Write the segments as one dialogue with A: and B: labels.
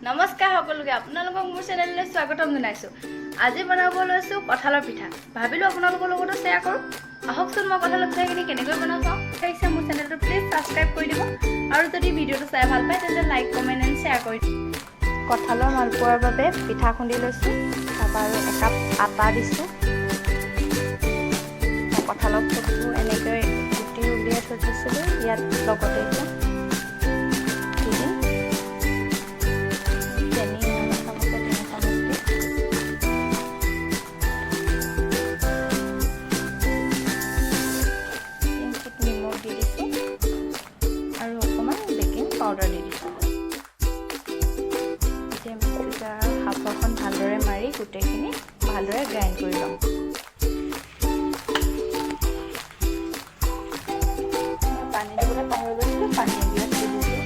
A: নমস্কাৰ সকলোকে আপোনালোকক মোৰ চেনেললৈ স্বাগতম জনাইছো। আজি বনাব লৈছো কঁঠালৰ পিঠা। ভাবিলো আপোনালোকৰ লগতো শ্বেয়াৰ কৰো। আহকচোন মই কঁঠালৰ পিঠাখিনি কেনেকৈ বনাও চাওঁ। সেইছে মোৰ চেনেলটো প্লিজ সাবস্ক্ৰাইব কৰি দিব আৰু যদি ভিডিঅ'টো চাই ভাল পায় তেন্তে লাইক কমেন্ট এণ্ড শ্বেয়াৰ কৰি দিব। কঁঠালৰ মালপোৱাৰ বাবে পিঠা খুন্দি লৈছো। তাৰপৰা আৰু একাপ আটা দিছো। কঁঠালৰ ফুলটো এনেকৈ গুটি উলিয়াই থৈ দিছিলো ইয়াত লগতে এতিয়া পাউডাৰ দি দিছোঁ। এতিয়া মিক্সাৰ হাফখন ভালদৰে মাৰি গোটেইখিনি ভালদৰে গ্ৰাইণ্ড কৰি ল'ম। পানী দিবলৈ পাহৰি গৈছিলোঁ, পানী এগিলাচ দি দিছোঁ।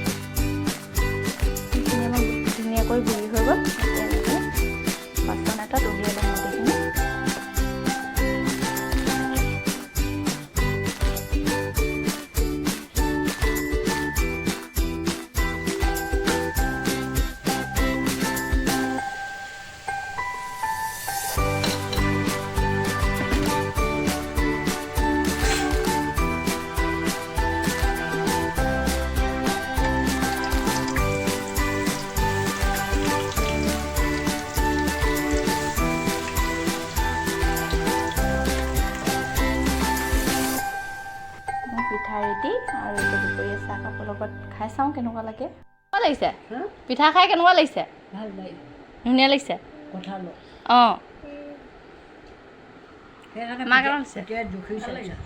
A: সেইখিনি আমাৰ ধুনীয়াকৈ গুড়ি হৈ গ'ল। এতিয়া এনেকৈ বাচন এটাত উলিয়াই ল'ম গোটেইখিনি। পিঠা ৰেডি আৰু এইটো দুপৰীয়া চাহ কাপৰ লগত খাই চাওঁ কেনেকুৱা লাগে। কেনেকুৱা লাগিছে পিঠা খাই? কেনেকুৱা লাগিছে?
B: ভাল লাগে,
A: ধুনীয়া লাগিছে।
B: কঁঠাল
A: অঁ
B: সেইকাৰণে
A: মাক কেনেকুৱা লাগিছে?
B: এতিয়া জুখি চাইছা।